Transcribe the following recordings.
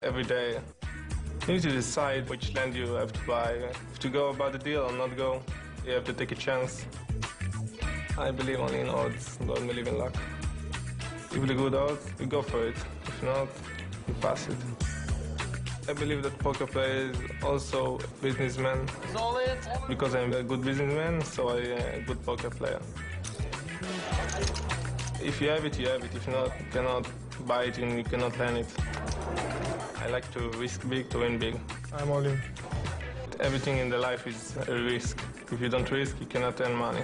every day. You need to decide which land you have to buy. If to go about the deal or not go, you have to take a chance. I believe only in odds, don't believe in luck. If it's a good odds, you go for it. If not, you pass it. I believe that poker player is also a businessman. Solid. Because I'm a good businessman, so I'm a good poker player. If you have it, you have it. If not, you cannot buy it and you cannot learn it. I like to risk big to win big. I'm all in. Everything in the life is a risk. If you don't risk, you cannot earn money.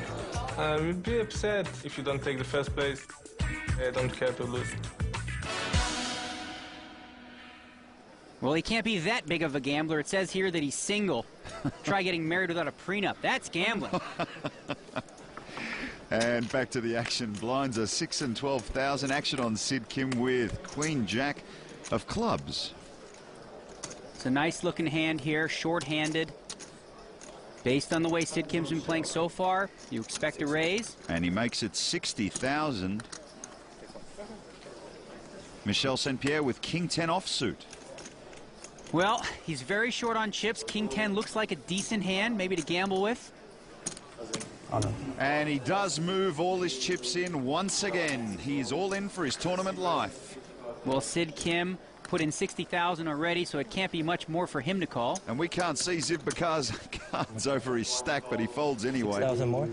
I would be upset if you don't take the first place. I don't care to lose. Well, he can't be that big of a gambler. It says here that he's single. Try getting married without a prenup. That's gambling. And back to the action. Blinds are 6 and 12,000. Action on Sid Kim with Queen Jack of clubs. It's a nice looking hand here, short-handed. Based on the way Sid Kim's been playing so far, you expect a raise. And he makes it 60,000. Michel St. Pierre with King 10 offsuit. Well, he's very short on chips. King 10 looks like a decent hand, maybe to gamble with. And he does move all his chips in once again. He's all in for his tournament life. Well, Sid Kim put in 60,000 already, so it can't be much more for him to call. And we can't see Ziv Bakar's cards over his stack, but he folds anyway. 6,000 more.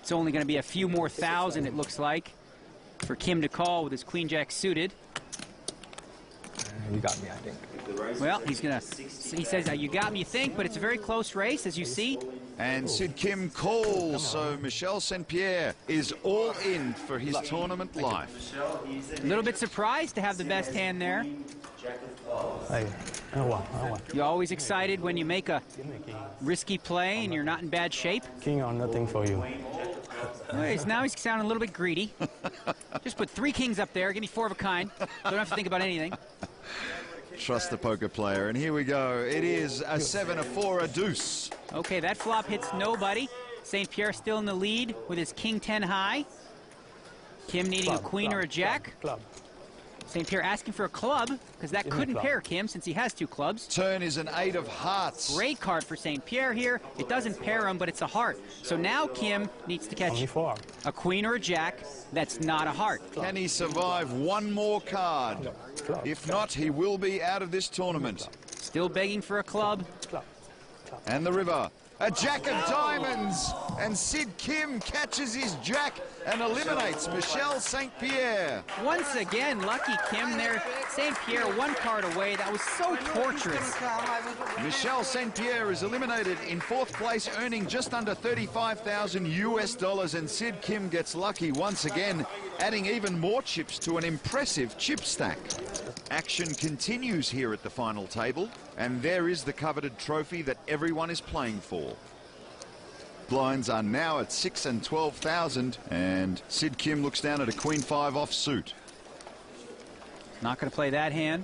It's only going to be a few more thousand, it looks like, for Kim to call with his Queen Jack suited. You got me, I think. Well, he says, you got me, you think, but it's a very close race, as you see. And Sid Kim calls, so Michel St. Pierre is all in for his tournament life. A little bit surprised to have the best hand there. You're always excited when you make a risky play and you're not in bad shape. King or nothing for you. Now he's sounding a little bit greedy. Just put 3 kings up there, give me 4 of a kind. Don't have to think about anything. Trust the poker player, and here we go. It is a 7, a 4, a deuce. Okay, that flop hits nobody. St. Pierre still in the lead with his King 10 high. Kim needing a queen or a jack. St. Pierre asking for a club, because that couldn't pair Kim since he has 2 clubs. Turn is an 8 of hearts. Great card for St. Pierre here. It doesn't pair him, but it's a heart. So now Kim needs to catch a queen or a jack. That's not a heart. Can he survive one more card? If not, he will be out of this tournament. Still begging for a club. And the river. A jack of diamonds. And Sid Kim catches his jack and eliminates Michel St. Pierre. Once again, lucky Kim there. St. Pierre 1 card away. That was so torturous. Michel St. Pierre is eliminated in 4th place, earning just under 35,000 US dollars. And Sid Kim gets lucky once again, adding even more chips to an impressive chip stack. Action continues here at the final table, and there is the coveted trophy that everyone is playing for. Blinds are now at 6 and 12,000, and Sid Kim looks down at a Queen 5 offsuit. Not going to play that hand.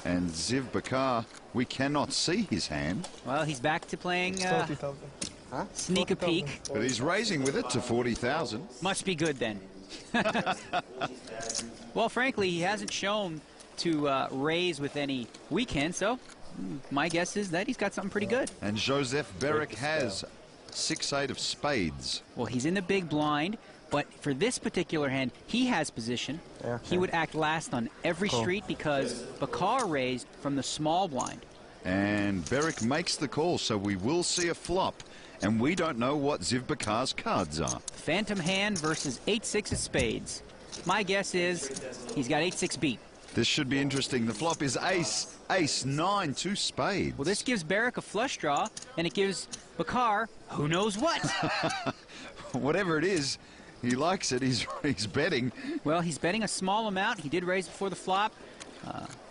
And Ziv Bakar, we cannot see his hand. Well, he's back to playing sneak a peek. But he's raising with it to 40,000. Must be good then. Well, frankly, he hasn't shown to raise with any weekend, so my guess is that he's got something pretty good. And Joseph Berek has 6-8 of spades. Well, he's in the big blind, but for this particular hand, he has position. He would act last on every street because Bakar raised from the small blind. And Berek makes the call, so we will see a flop. And we don't know what Ziv Bakar's cards are. Phantom hand versus 8-6 of spades. My guess is he's got 8-6 beat. This should be interesting. The flop is ace, ace, 9, 2 spades. Well, this gives Berek a flush draw, and it gives Bakar who knows what. Whatever it is, he likes it. He's betting. Well, he's betting a small amount. He did raise before the flop,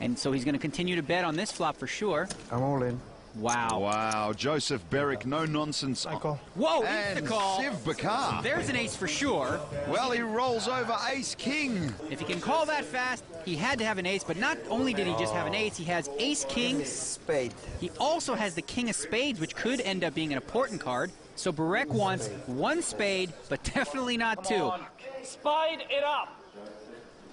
and so he's going to continue to bet on this flop for sure. I'm all in. Wow. Wow, Joseph Berek, no nonsense. I call. Whoa, and the call. Ziv Bakar. There's an ace for sure. Well, he rolls over ace-king. If he can call that fast, he had to have an ace, but not only did he just have an ace, he has ace-king. Spade. He also has the king of spades, which could end up being an important card. So Berek wants 1 spade, but definitely not 2. Spade it up.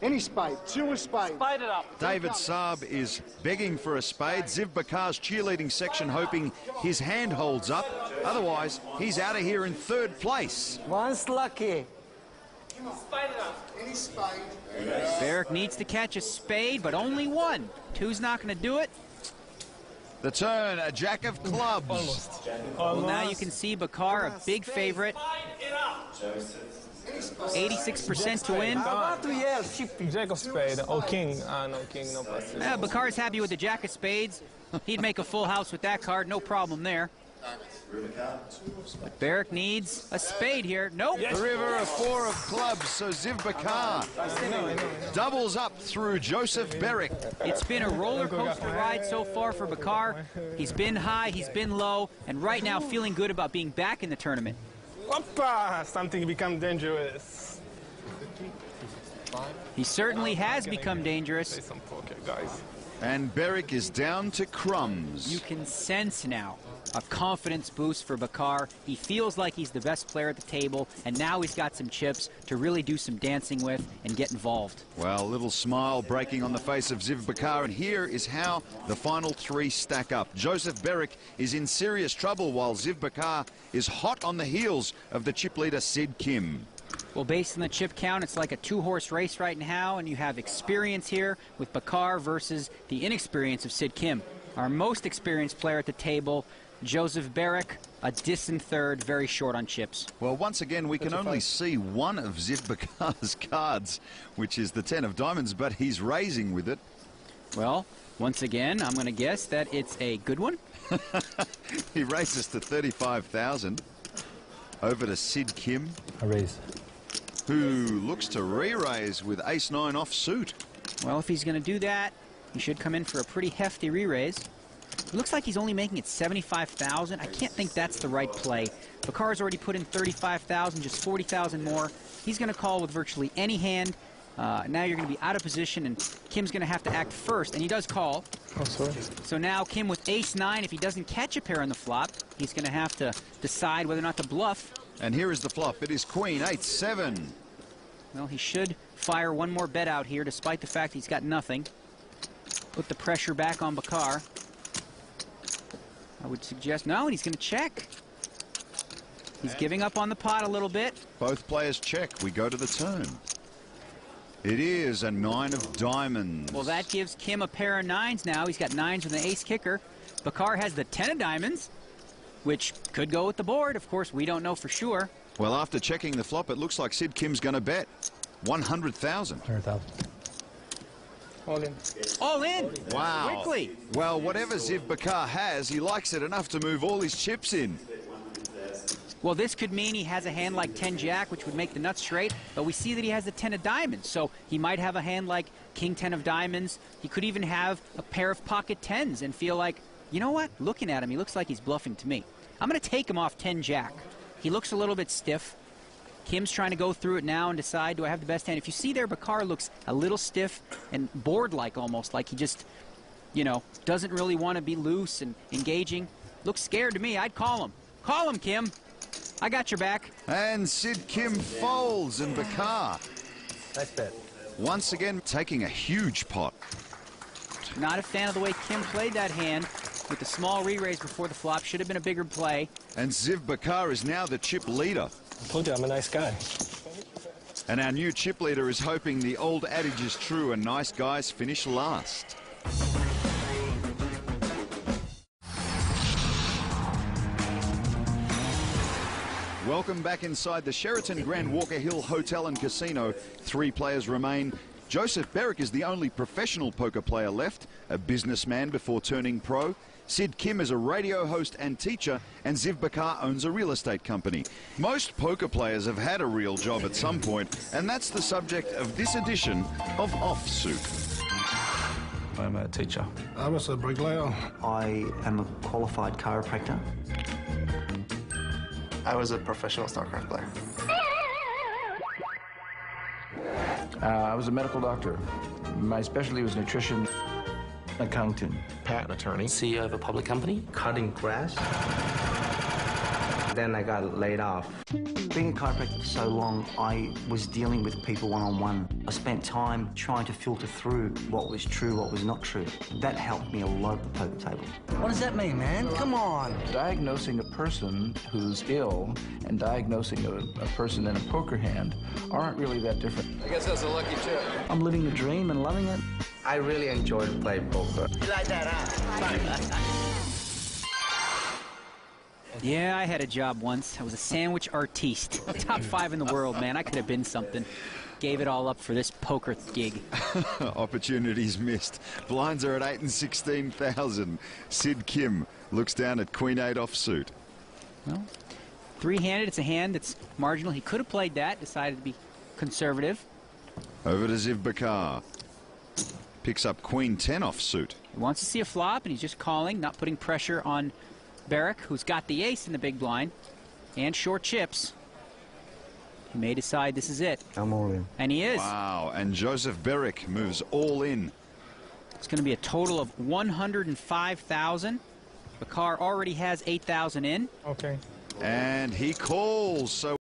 Any spade, 2 a spade. Spade it up. David Saab is begging for a spade. Ziv Bakar's cheerleading section hoping his hand holds up. Otherwise, he's out of here in 3rd place. One's lucky. Any spade. Barrick needs to catch a spade, but only one. 2's not going to do it. The turn, a jack of clubs. Almost. Well, now you can see Bakar, a big favorite. 86% to win. What do you yell? Chippy. Jack of spade or king. No king, no passes. Bakar's happy with the jack of spades. He'd make a full house with that card, no problem there. But Barrick needs a spade here. Nope. The river, a 4 of clubs, so Ziv Bakar doubles up through Joseph Barrick. It's been a roller coaster ride so far for Bakar. He's been high, he's been low, and right now feeling good about being back in the tournament. Oppa! Something become dangerous. He certainly has become Play dangerous. some poker, guys. And Barrick is down to crumbs. You can sense now a confidence boost for Bakar. He feels like he's the best player at the table, and now he's got some chips to really do some dancing with and get involved. Well, a little smile breaking on the face of Ziv Bakar, and here is how the final 3 stack up. Joseph Barrick is in serious trouble while Ziv Bakar is hot on the heels of the chip leader Sid Kim. Well, based on the chip count, it's like a 2-horse race right now, and you have experience here with Bakar versus the inexperience of Sid Kim. Our most experienced player at the table, Joseph Barrick, a distant 3rd, very short on chips. Well, once again, we can only see one of Ziv Bakar's cards, which is the 10 of diamonds, but he's raising with it. Well, once again, I'm going to guess that it's a good one. He raises to 35,000. Over to Sid Kim, A raise. who looks to re-raise with ace-9 off suit. Well, if he's going to do that, he should come in for a pretty hefty re-raise. It looks like he's only making it 75,000. I can't think that's the right play. Bakar's already put in 35,000, just 40,000 more. He's going to call with virtually any hand. Now you're going to be out of position, and Kim's going to have to act first, and he does call. Oh, sorry. So now Kim with ace-9, if he doesn't catch a pair on the flop, he's going to have to decide whether or not to bluff. And here is the flop. It is queen, 8-7. Well, he should fire one more bet out here, despite the fact he's got nothing. Put the pressure back on Bakar. I would suggest, no, and he's going to check. He's giving up on the pot a little bit. Both players check. We go to the turn. It is a 9 of diamonds. Well, that gives Kim a pair of 9s now. He's got 9s with an ace kicker. Bakar has the 10 of diamonds, which could go with the board. Of course, we don't know for sure. Well, after checking the flop, it looks like Sid Kim's going to bet 100,000. 100,000. All in. All in. Wow. Quickly. Well, whatever Ziv Bakar has, he likes it enough to move all his chips in. Well, this could mean he has a hand like 10-Jack, which would make the nuts straight, but we see that he has the 10 of diamonds, so he might have a hand like King 10 of diamonds. He could even have a pair of pocket 10s and feel like, you know what? Looking at him, he looks like he's bluffing to me. I'm going to take him off 10-Jack. He looks a little bit stiff. Kim's trying to go through it now and decide, do I have the best hand? If you see there, Bakar looks a little stiff and bored-like almost, like he just, you know, doesn't really want to be loose and engaging. Looks scared to me. I'd call him. Call him, Kim. I got your back. And Sid Kim folds, and Bakar Nice bet. once again taking a huge pot. Not a fan of the way Kim played that hand with the small re-raise before the flop. Should have been a bigger play. And Ziv Bakar is now the chip leader. I told you I'm a nice guy. And our new chip leader is hoping the old adage is true and nice guys finish last. Welcome back inside the Sheraton Grand Walker Hill Hotel and Casino. 3 players remain. Joseph Barrick is the only professional poker player left, a businessman before turning pro. Sid Kim is a radio host and teacher, and Ziv Bakar owns a real estate company. Most poker players have had a real job at some point, and that's the subject of this edition of Offsuit. I'm a teacher. I was a bricklayer. I am a qualified chiropractor. I was a professional StarCraft player. I was a medical doctor. My specialty was nutrition. Accountant. Patent attorney. CEO of a public company. Cutting grass. then I got laid off. Being a chiropractor for so long, I was dealing with people one-on-one. I spent time trying to filter through what was true, what was not true. That helped me a lot at the poker table. What does that mean, man? Come on. Diagnosing a person who's ill and diagnosing a person in a poker hand aren't really that different. I guess that's a lucky trip. I'm living the dream and loving it. I really enjoyed playing poker. You like that, huh? Yeah, I had a job once. I was a sandwich artiste. Top 5 in the world, man. I could have been something. Gave it all up for this poker gig. Opportunities missed. Blinds are at 8 and 16,000. Sid Kim looks down at Queen 8 offsuit. Well, three-handed, it's a hand that's marginal. He could have played that, decided to be conservative. Over to Ziv Bakar. Picks up Queen 10 offsuit. He wants to see a flop, and he's just calling, not putting pressure on Barrick, who's got the ace in the big blind, and short chips. He may decide this is it. I'm all in. And he is. Wow, and Joseph Barrick moves all in. It's going to be a total of 105,000. Bakar already has 8,000 in. Okay. And he calls, so